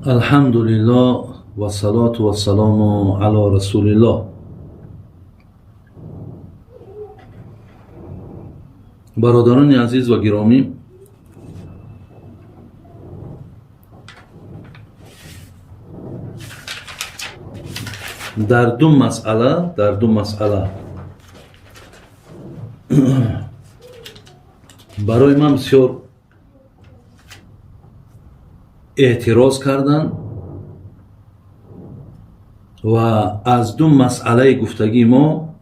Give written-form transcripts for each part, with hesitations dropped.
الحمدلله و صلات و سلام علی رسول الله. برادران عزیز و گرامی، در دو مسئله برای من بسیار اعتراض کردن و از دو مسئله گفتگی ما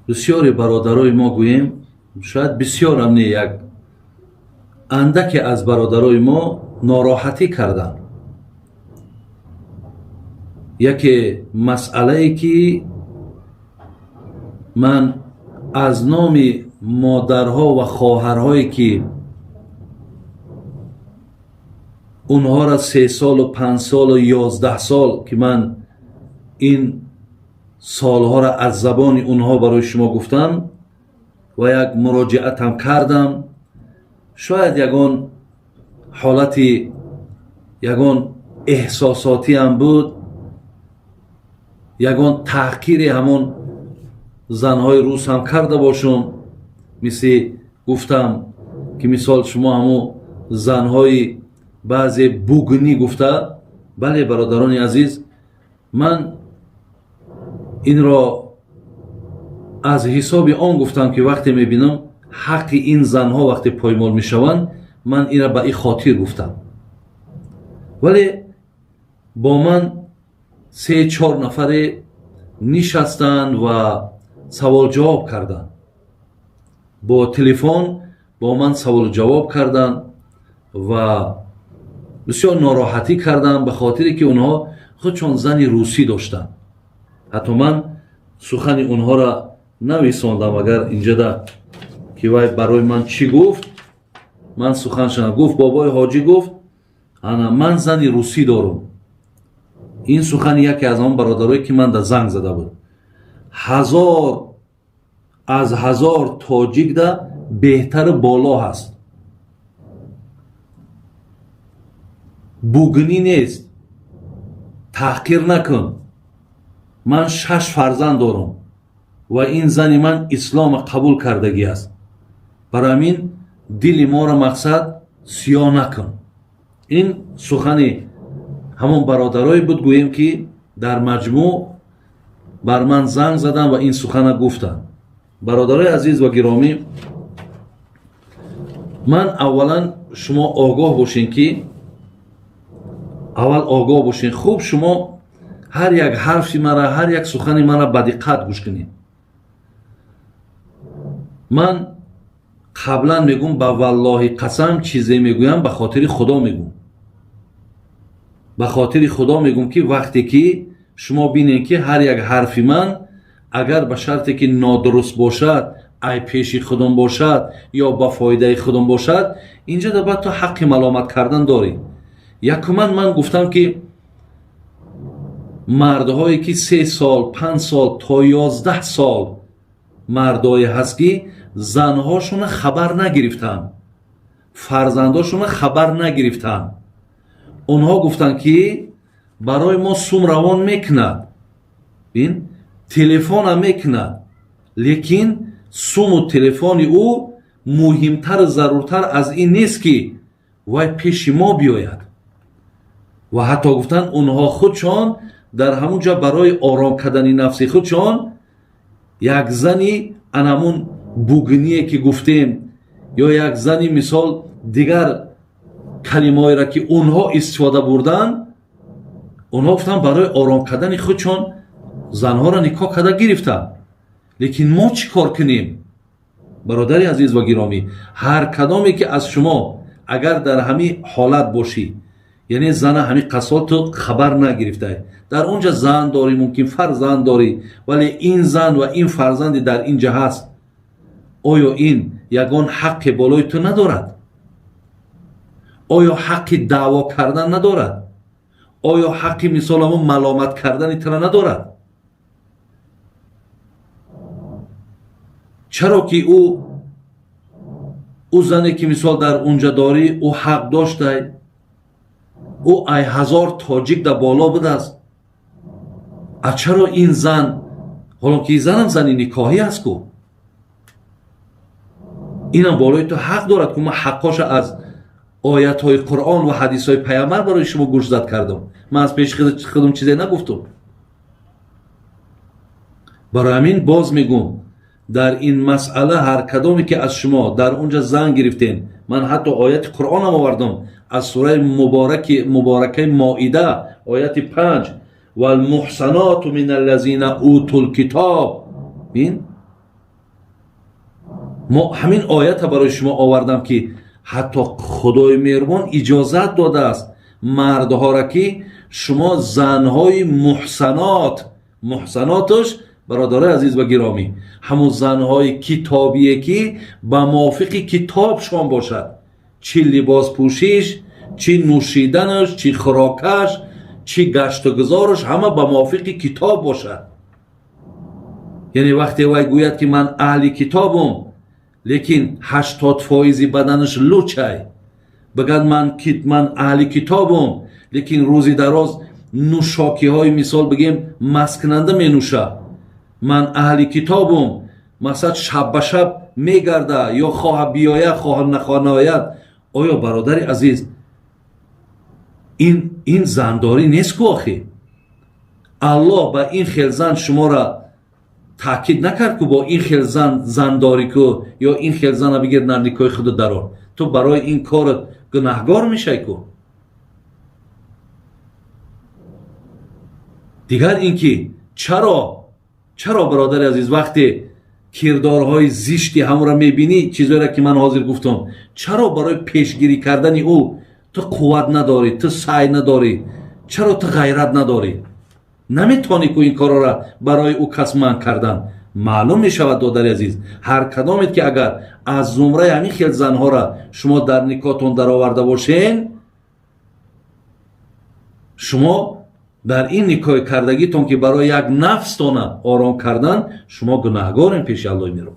بسیاری برادرای ما گوییم، شاید بسیار هم نه، یک اندک از برادرای ما ناراحتی کردن. یکی مسئله ای که من از نام مادرها و خواهرهایی که اونها را 3 سال و 5 سال و 11 سال که من این سالها را از زبان اونها برای شما گفتم و یک مراجعت هم کردم، شاید یگان حالتی یگان احساساتی هم بود، یگان تحقیر همون زنهای روس هم کرده باشم. مثل گفتم که مثال شما همون زنهای بعضی بوگنی گفته. بله برادران عزیز، من این را از حساب آن گفتم که وقتی میبینم حق این زنها وقتی پایمال میشوند، من این را به این خاطر گفتم. ولی با من 3-4 نفر نشستند و سوال جواب کردند، با تلفن با من سوال جواب کردند و بسیار ناراحتی کردند به خاطری که اونها خودشون زن روسی داشتند. حتی من سخن اونها را نویساندم، اگر اینجا ده که وای برای من چی گفت. من سخنشان گفت بابای حاجی گفت انا من زن روسی دارم. این سخن یکی از آن برادرایی که من در زنگ زده بود. 1000 تاجیک ده بهتر بالا هست، بوگنی نیست، تحقیر نکن. من 6 فرزند دارم و این زن من اسلام قبول کردگی است، برای همین دل ما را مقصد سیاه نکن. این سخن همون برادرای بود گوییم که در مجموع بر من زنگ زدن و این سخن گفتن. برادرای عزیز و گرامی، من اولا شما آگاه باشین که خوب شما هر یک حرفی مرا، هر یک سخنی مرا با دقت گوش کنید. من قبلا میگم با والله قسم چیزی میگویم به خاطر خدا میگم. به خاطر خدا میگم که وقتی که شما بینید که هر یک حرفی من اگر به شرطی که نادرست باشد، ای پیشی خودم باشد یا با فایده خودم باشد، اینجا در بعد تو حق ملامت کردن داری. یکمن من گفتم که مردهایی که 3 سال 5 سال تا 11 سال مردایی هست که زنهاشون خبر نگرفتن، فرزنداشون خبر نگرفتن، اونها گفتن که برای ما سوم روان میکند، بین تلفن هم میکند، لیکن سوم و تلفن او مهمتر ضرورتر از این نیست که وای پیش ما بیاید. و حتی گفتن اونها خودشان در همونجا برای آرام کردن نفس خودشان یک زنی انمون بوگنیه که گفتیم یا یک زنی مثال دیگر کلمه‌ای را که اونها استفاده بردن، اونها گفتن برای آرام کردن خودشان زنها را نکاح کرده گرفتن. لیکن ما چی کار کنیم؟ برادری عزیز و گرامی، هر کدامی که از شما اگر در همین حالت باشی، یعنی زن همین قصال تو خبر نگرفته، در اونجا زن داری، ممکن فرزند داری، ولی این زن و این فرزندی در اینجا هست، آیا این یگان حق بالای تو ندارد؟ آیا حق دعوا کردن ندارد؟ آیا حق مثال همون ملامت کردن تو ندارد؟ چرا که او زنی که مثال در اونجا داری او حق داشته او ای هزار تاجیک در بالا بدست. چرا این زن، حالا که این زن هم زن نکاحی هست کو، اینم بالای تو حق دارد که من حقاش از آیت های قرآن و حدیث های پیامبر برای شما گوش زد کردم. من از پیش خودم چیزی نگفتم. برای همین باز میگم در این مسئله هر کدامی که از شما در اونجا زن گرفتین، من حتی آیت قرآن هم آوردم از سوره مبارکه مائده آیت 5 و المحصنات من الذین اوتوا الکتاب، بین ما همین آیت برای شما آوردم که حتی خدای مهربان اجازت داده است مردها را که شما زنهای محصناتش برادر عزیز و گرامی همون زنهای کتابیه که با موافق کتابشان باشد، چی لباس پوشیش، چی نوشیدنش، چی خوراکش، چی گشت و گذارش، همه با موافق کتاب باشد. یعنی وقتی وای گوید که من اهل کتابم لیکن 80% بدنش لوچه، بگد من اهل کتابم لیکن روزی دراز نوشاکی های مثال بگیم مسکننده می نوشه، من اهل کتابم مثلا شب به شب می گرده یا خواه بیاید خواه نخواه ناید. آیا برادر عزیز این زنداری نیست که آخی الله با این خیل زن شما را تاکید نکرد که با این خیل زنداری که یا این خیل زن بگیر در نکاح خود درار تو برای این کار گناهگار میشه که. دیگر اینکه چرا برادر عزیز وقتی کردارهای زشتی همون را میبینی، چیزایی را که من حاضر گفتم، چرا برای پیشگیری کردن او تو قوت نداری، تو سعی نداری، چرا تو غیرت نداری؟ نمیتونی که این کارا را برای او کسمان کردن. معلوم میشود دادر عزیز هر کدامت که اگر از زمره همین خیل زنها را شما در نکاحتون در آورده باشین، شما در این نکاح کردگیتون که برای یک نفس تونه آرام کردن، شما گناهگارین پیش الله میرون.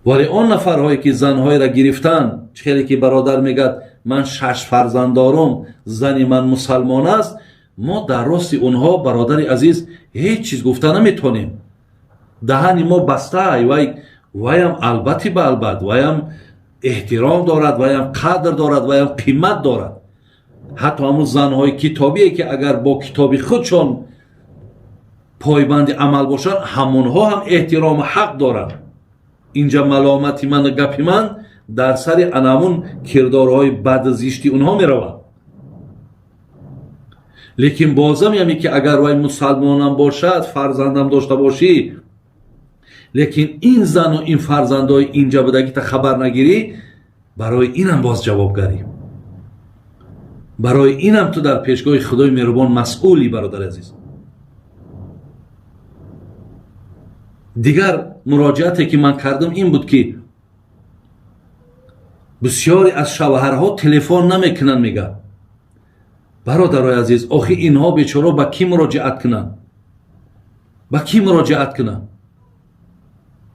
ولی آن نفرهایی که زنهای را گرفتن، خیلی که برادر میگد من 6 فرزند دارم، زنی من مسلمان است، ما در راست اونها برادر عزیز هیچ چیز گفته نمیتونیم. دهن ما بسته، ویم البته به البته ویم احترام دارد، ویم قدر دارد، ویم قیمت دارد. حتی همون زنهای کتابیه که اگر با کتابی خودشون پایبند عمل باشن، همونها هم احترام و حق دارن. اینجا ملامتی من و گپی من در سر انامون کردارهای بد زیشتی اونها می روند. لیکن بازم یمی که اگر وای مسلمانم باشد، فرزندم داشته باشی، لیکن این زن و این فرزندهای اینجا بدگی تا خبر نگیری، برای اینم باز جوابگری، برای اینم تو در پیشگاه خدای مهربان مسئولی برادر عزیز. دیگر مراجعتی که من کردم این بود که بسیاری از شوهرها تلفن نمیکنن. میگه برادرای عزیز آخه اینها بیچاره با کی مراجعت کنن؟ با کی مراجعت کنن؟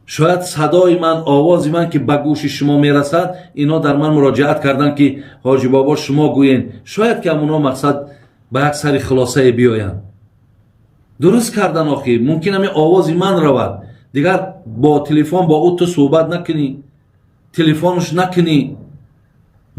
شاید صدای من، آواز من که به گوش شما میرسد، اینا در من مراجعت کردن که حاجی بابا شما گوین، شاید که اونا مقصد به یک سری خلاصه بیاین. درست کردن آخه ممکن همین آوازی من رود، دیگر با تلفن با او تو صحبت نکنی، تلفنش نکنی.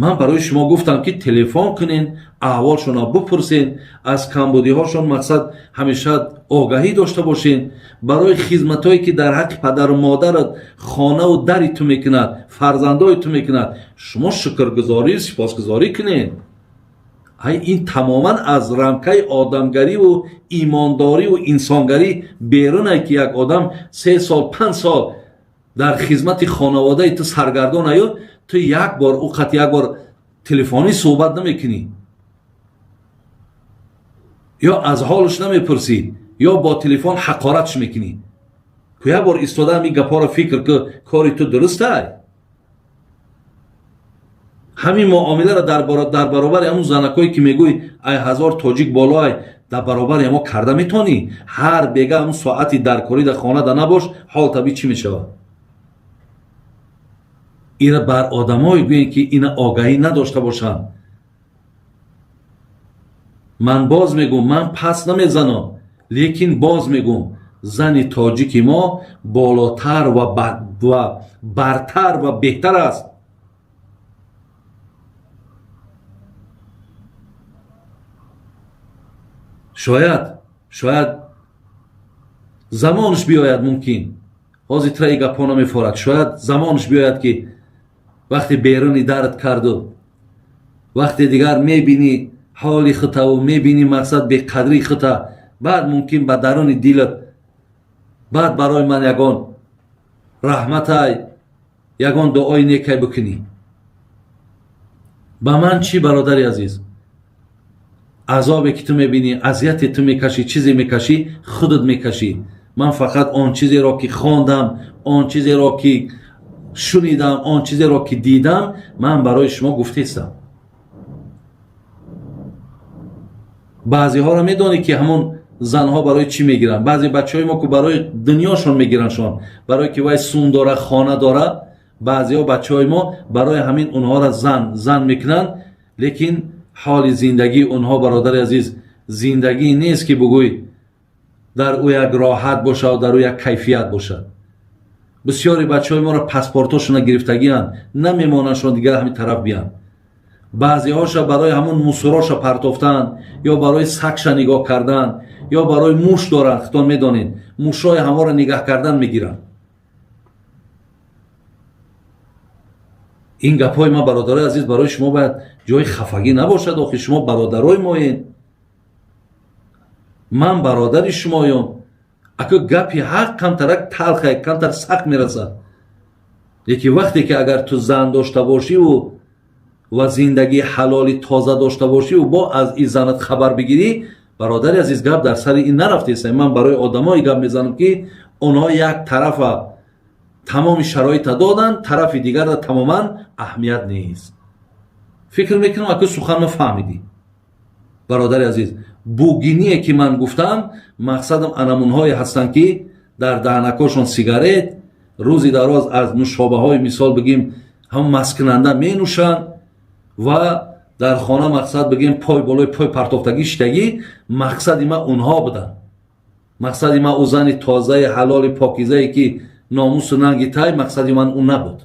من برای شما گفتم که تلفن کنین، احوالشون را بپرسین، از کمبودی هاشون مقصد همیشه آگاهی داشته باشین. برای خدمتایی که در حق پدر و مادرت خانه و دری تو میکند، فرزندای تو میکند، شما شکرگزاری سپاسگزاری کنین. این تماما از رمکه آدمگری و ایمانداری و انسانگری بیرونه که یک آدم 3 سال 5 سال در خدمت خانواده تو سرگردان ایو، تو یک بار اوقات یک بار تلفنی صحبت نمیکنی، یا از حالش نمیپرسی، یا با تلفن حقارتش میکنی. که یک بار ایستاده می گپا را فکر که کاری تو درسته. همین معامله را در برابر همون زنکایی که میگوی ای هزار تاجیک بالای در برابر همون کرده میتونی. هر بیگه همون ساعتی در کاری در خانه در نباش، حال طبیعی چی میشود؟ ایره بر آدمایی گوین که اینا آگاهی نداشته باشند. من باز میگم، من پس نمیزنم، لیکن باز میگم زن تاجیک ما بالاتر و برتر و بهتر است. شاید زمانش بیاید، ممکن حاضر ترای گپا نمیفارد، شاید زمانش بیاید که وقتی بیرونی درد کرد و وقتی دیگر میبینی حالی خطا و میبینی مقصد به قدری خطا، بعد ممکن به درون دیلت بعد برای من یگان رحمت یگان دعای نیکی بکنی. با من چی برادری عزیز؟ عذابی که تو میبینی، اذیتی تو میکشی، چیزی میکشی، خودت میکشی. من فقط آن چیزی را که خواندم، آن چیزی را که شنیدم، آن چیزی را که دیدم، من برای شما گفته استم. بعضی ها را میدانی که همون زنها برای چی میگیرن؟ بعضی بچه های ما که برای دنیاشون میگیرن، شون برای که وای سون داره، خانه داره. بعضی ها بچه های ما برای همین اونها را زن میکنن، لیکن حال زندگی اونها برادر عزیز زندگی نیست که بگوی در او یک راحت باشه و در او یک کیفیت باشه. بسیاری بچه های ما را پاسپورتاشون گرفتگی هن، نمیماننشون دیگر همین طرف بیان. بعضی هاشا برای همون موسراشا پرتافتن، یا برای سگشا نگاه کردن، یا برای موش دارن. خودتون میدانین موشای همه را نگاه کردن میگیرن. این گپای ما برادرای عزیز برای شما باید جای خفگی نباشد. آخه شما برادرای ماین، من برادر شمایم. اگه گپی حق کمترک تلخه، کمتر سخت میرسد. یکی وقتی که اگر تو زن داشته باشی و زندگی حلالی تازه داشته باشی و با از این زنت خبر بگیری، برادر عزیز گپ در سر این نرفته است. من برای آدمایی گپ میزنم که اونها یک طرف تمام شرایط دادن، طرف دیگر را تماما اهمیت نیست. فکر میکنم اگه سخن فهمیدی برادر عزیز. بوگینیه که من گفتم مقصدم انمونهای هستن که در دهنکاشون سیگارت روزی دراز از نوشابه های مثال بگیم هم مسکننده می نوشن و در خانه مقصد بگیم پای بالای پای پرتافتگی شتگی. مقصد ما اونها بودن. مقصد ما او زن تازه حلال پاکیزه که ناموس و ننگی تای، مقصد من اون نبود.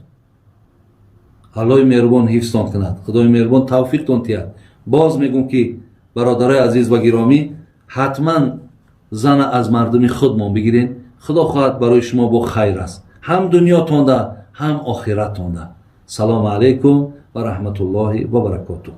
خدای مهربان حفظتان کند، خدای مهربان توفیقتان تید. باز میگم که برادرای عزیز و گرامی، حتما زن از مردمی خودمان بگیرین. خدا خواهد برای شما با خیر است، هم دنیاتون ده هم آخرتون ده. سلام علیکم و رحمت الله و برکاته.